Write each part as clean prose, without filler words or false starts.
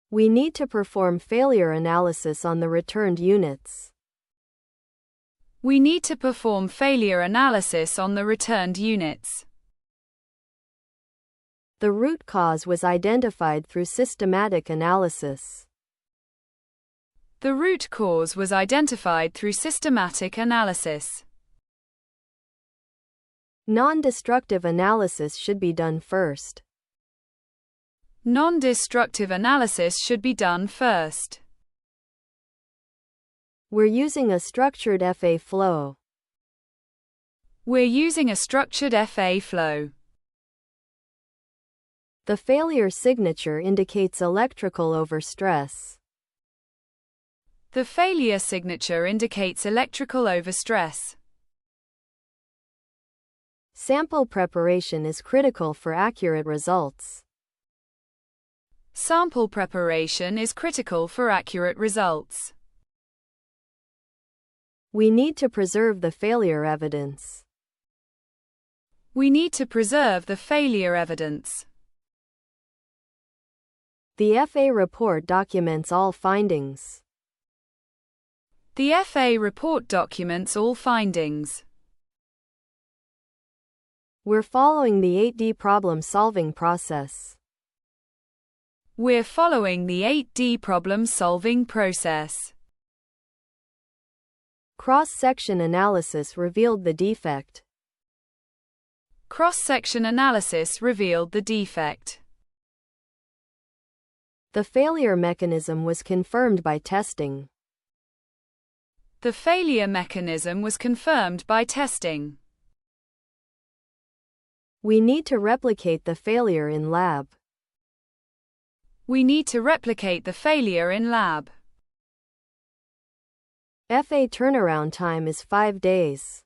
We need to perform failure analysis on the returned units. We need to perform failure analysis on the returned units. The root cause was identified through systematic analysis. The root cause was identified through systematic analysis. Non-destructive analysis should be done first. Non-destructive analysis should be done first. We're using a structured FA flow. We're using a structured FA flow. The failure signature indicates electrical overstress. The failure signature indicates electrical overstress. Sample preparation is critical for accurate results. Sample preparation is critical for accurate results. We need to preserve the failure evidence. We need to preserve the failure evidence. The FA report documents all findings. The FA report documents all findings. We're following the 8D problem-solving process. We're following the 8D problem-solving process. Cross-section analysis revealed the defect. Cross-section analysis revealed the defect. The failure mechanism was confirmed by testing. The failure mechanism was confirmed by testing. We need to replicate the failure in lab. We need to replicate the failure in lab. FA turnaround time is 5 days.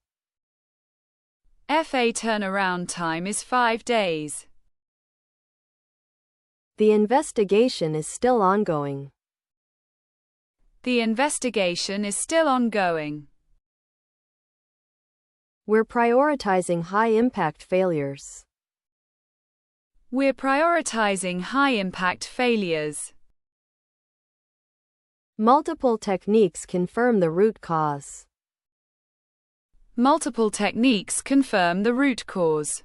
FA turnaround time is 5 days. The investigation is still ongoing. The investigation is still ongoing. We're prioritizing high-impact failures. We're prioritizing high-impact failures. Multiple techniques confirm the root cause. Multiple techniques confirm the root cause.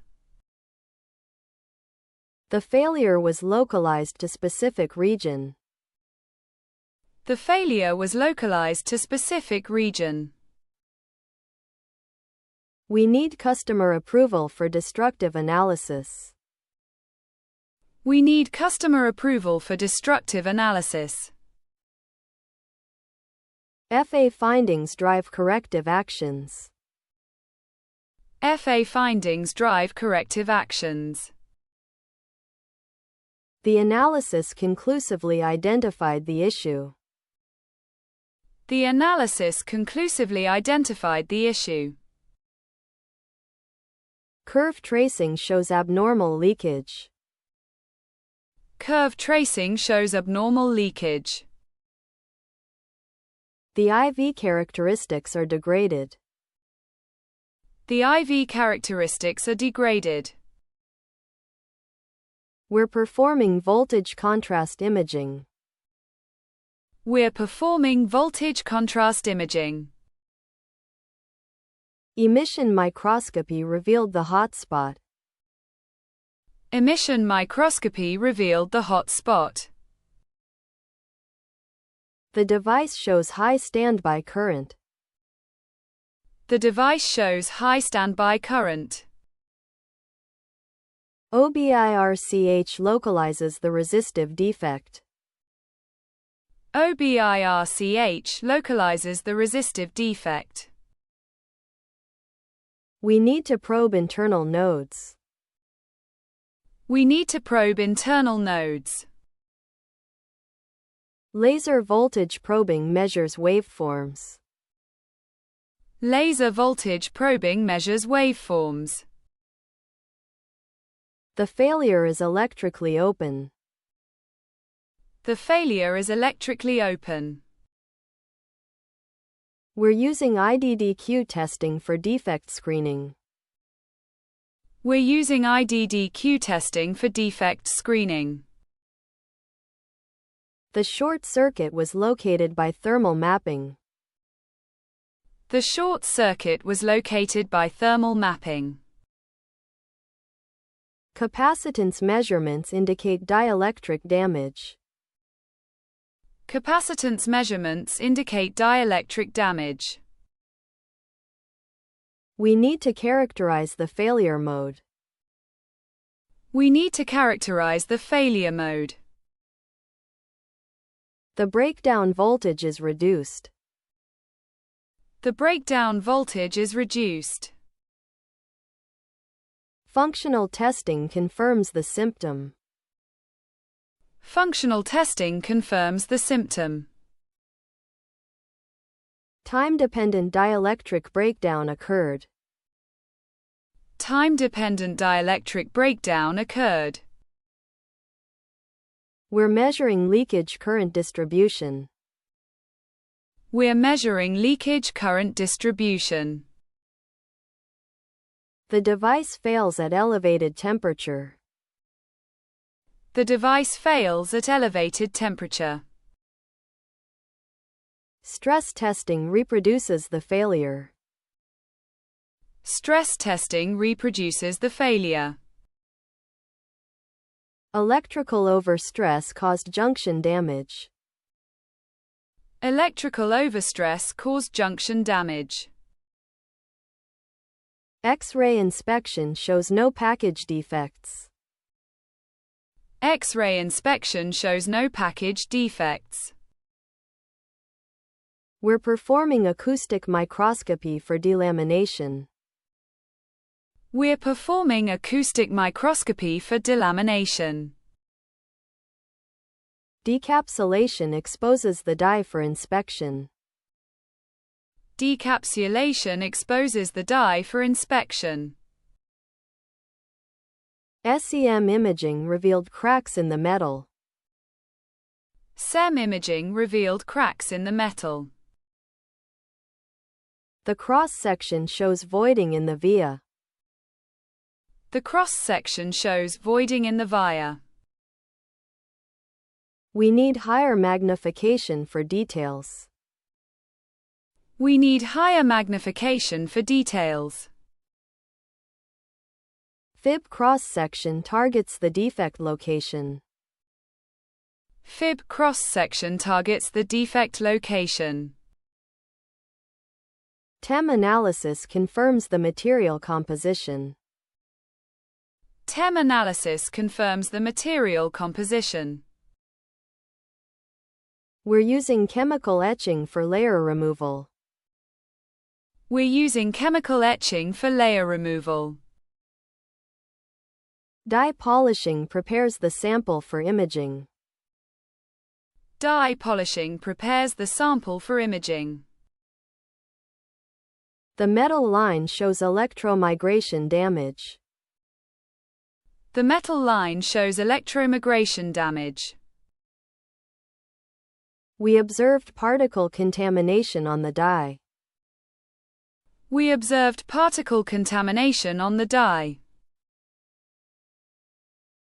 The failure was localized to specific region. The failure was localized to specific region. We need customer approval for destructive analysis. We need customer approval for destructive analysis. FA findings drive corrective actions. FA findings drive corrective actions. The analysis conclusively identified the issue. The analysis conclusively identified the issue. Curve tracing shows abnormal leakage. Curve tracing shows abnormal leakage. The IV characteristics are degraded. The IV characteristics are degraded. We're performing voltage contrast imaging. We're performing voltage contrast imaging. Emission microscopy revealed the hotspot. Emission microscopy revealed the hot spot. The device shows high standby current. The device shows high standby current. OBIRCH localizes the resistive defect. OBIRCH localizes the resistive defect. We need to probe internal nodes. We need to probe internal nodes. Laser voltage probing measures waveforms. Laser voltage probing measures waveforms. The failure is electrically open. The failure is electrically open. We're using IDDQ testing for defect screening. We're using IDDQ testing for defect screening. The short circuit was located by thermal mapping. The short circuit was located by thermal mapping. Capacitance measurements indicate dielectric damage. Capacitance measurements indicate dielectric damage. We need to characterize the failure mode. We need to characterize the failure mode. The breakdown voltage is reduced. The breakdown voltage is reduced. Functional testing confirms the symptom. Functional testing confirms the symptom. Time-dependent dielectric breakdown occurred. Time-dependent dielectric breakdown occurred. We're measuring leakage current distribution. We're measuring leakage current distribution. The device fails at elevated temperature. The device fails at elevated temperature. Stress testing reproduces the failure. Stress testing reproduces the failure. Electrical overstress caused junction damage. Electrical overstress caused junction damage. X-ray inspection shows no package defects. X-ray inspection shows no package defects. We're performing acoustic microscopy for delamination. We're performing acoustic microscopy for delamination. Decapsulation exposes the die for inspection. Decapsulation exposes the die for inspection. SEM imaging revealed cracks in the metal. SEM imaging revealed cracks in the metal. The cross-section shows voiding in the via. The cross-section shows voiding in the via. We need higher magnification for details. We need higher magnification for details. Fib cross-section targets the defect location. Fib cross-section targets the defect location. TEM analysis confirms the material composition. TEM analysis confirms the material composition. We're using chemical etching for layer removal. We're using chemical etching for layer removal. Die polishing prepares the sample for imaging. Die polishing prepares the sample for imaging. The metal line shows electromigration damage. The metal line shows electromigration damage. We observed particle contamination on the die. We observed particle contamination on the die.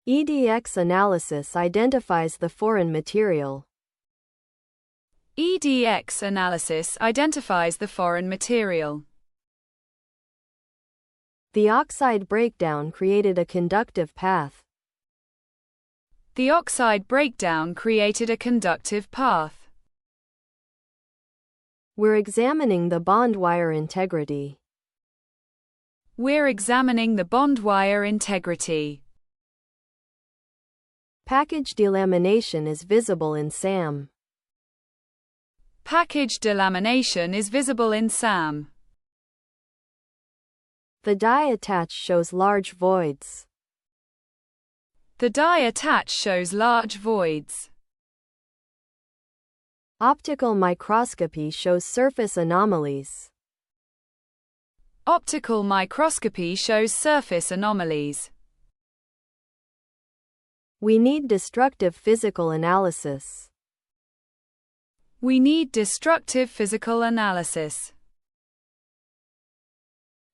EDX analysis identifies the foreign material. EDX analysis identifies the foreign material. The oxide breakdown created a conductive path. The oxide breakdown created a conductive path. We're examining the bond wire integrity. We're examining the bond wire integrity. Package delamination is visible in SAM. Package delamination is visible in SAM. The die attach shows large voids. The die attach shows large voids. Optical microscopy shows surface anomalies. Optical microscopy shows surface anomalies. We need destructive physical analysis. We need destructive physical analysis.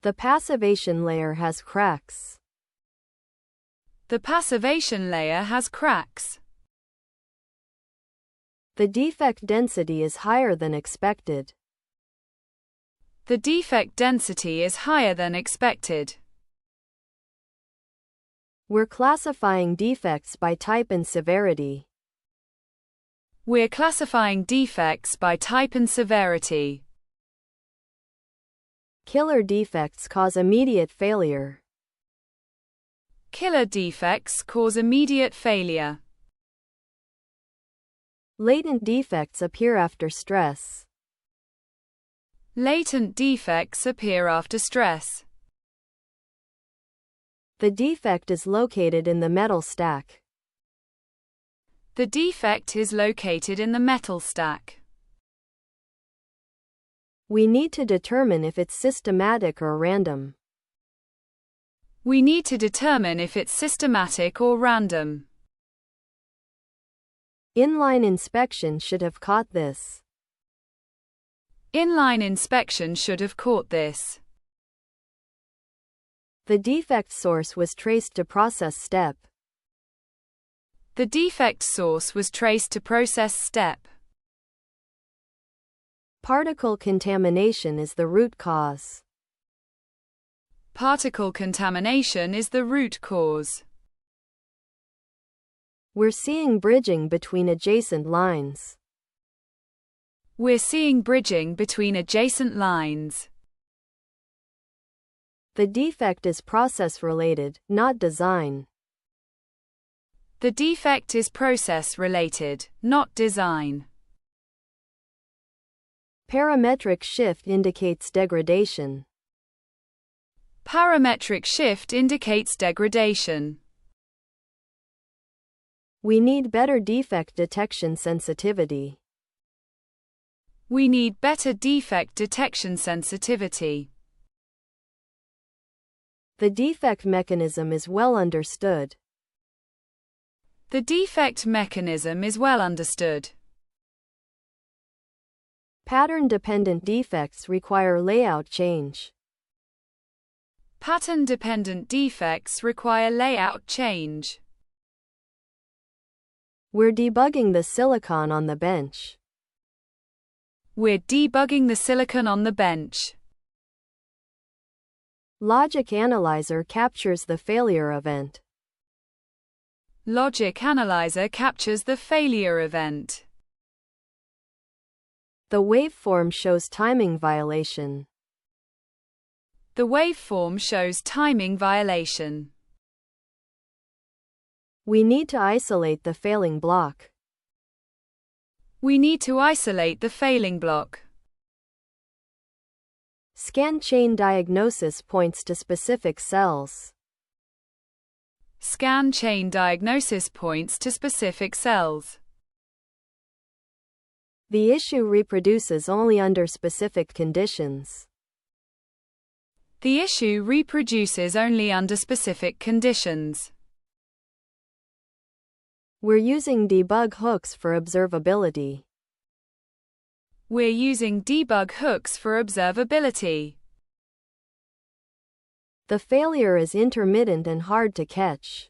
The passivation layer has cracks. The passivation layer has cracks. The defect density is higher than expected. The defect density is higher than expected. We're classifying defects by type and severity. We're classifying defects by type and severity. Killer defects cause immediate failure. Killer defects cause immediate failure. Latent defects appear after stress. Latent defects appear after stress. The defect is located in the metal stack. The defect is located in the metal stack. We need to determine if it's systematic or random. We need to determine if it's systematic or random. Inline inspection should have caught this. Inline inspection should have caught this. The defect source was traced to process step. The defect source was traced to process step. Particle contamination is the root cause. Particle contamination is the root cause. We're seeing bridging between adjacent lines. We're seeing bridging between adjacent lines. The defect is process-related, not design. The defect is process-related, not design. Parametric shift indicates degradation. Parametric shift indicates degradation. We need better defect detection sensitivity. We need better defect detection sensitivity. The defect mechanism is well understood. The defect mechanism is well understood. Pattern-dependent defects require layout change. Pattern-dependent defects require layout change. We're debugging the silicon on the bench. We're debugging the silicon on the bench. Logic analyzer captures the failure event. Logic analyzer captures the failure event. The waveform shows timing violation. The waveform shows timing violation. We need to isolate the failing block. We need to isolate the failing block. Scan chain diagnosis points to specific cells. Scan chain diagnosis points to specific cells. The issue reproduces only under specific conditions. The issue reproduces only under specific conditions. We're using debug hooks for observability. We're using debug hooks for observability. The failure is intermittent and hard to catch.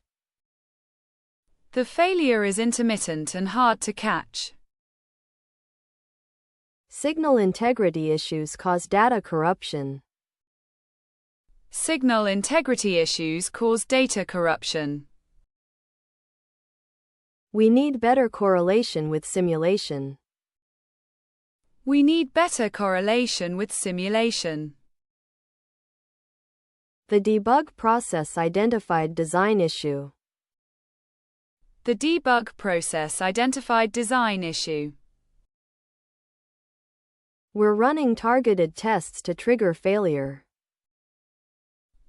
The failure is intermittent and hard to catch. Signal integrity issues cause data corruption. Signal integrity issues cause data corruption. We need better correlation with simulation. We need better correlation with simulation. The debug process identified design issue. The debug process identified design issue. We're running targeted tests to trigger failure.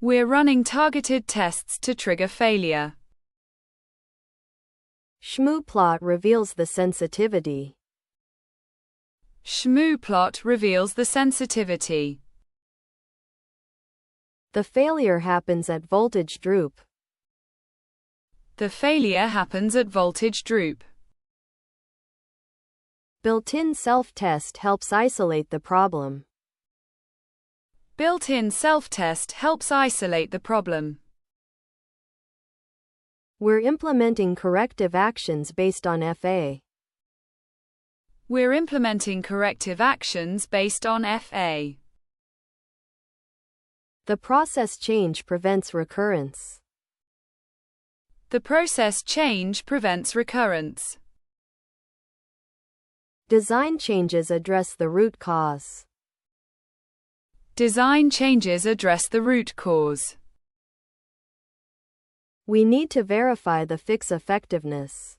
We're running targeted tests to trigger failure. SHMU plot reveals the sensitivity. SHMU plot reveals the sensitivity. The failure happens at voltage droop. The failure happens at voltage droop. Built-in self-test helps isolate the problem. Built-in self-test helps isolate the problem. We're implementing corrective actions based on FA. We're implementing corrective actions based on FA. The process change prevents recurrence. The process change prevents recurrence. Design changes address the root cause. Design changes address the root cause. We need to verify the fix effectiveness.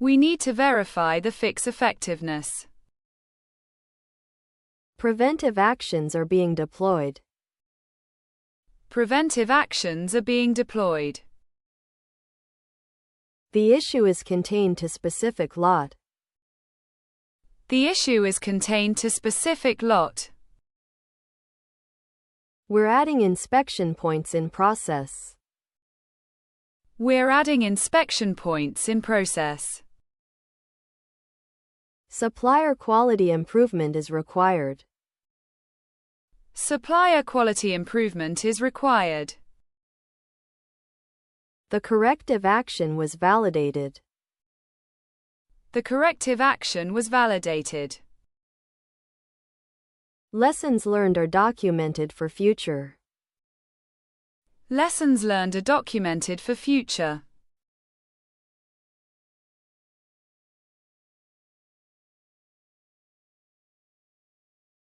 We need to verify the fix effectiveness. Preventive actions are being deployed. Preventive actions are being deployed. The issue is contained to specific lot. The issue is contained to specific lot. We're adding inspection points in process. We're adding inspection points in process. Supplier quality improvement is required. Supplier quality improvement is required. The corrective action was validated. The corrective action was validated. Lessons learned are documented for future. Lessons learned are documented for future.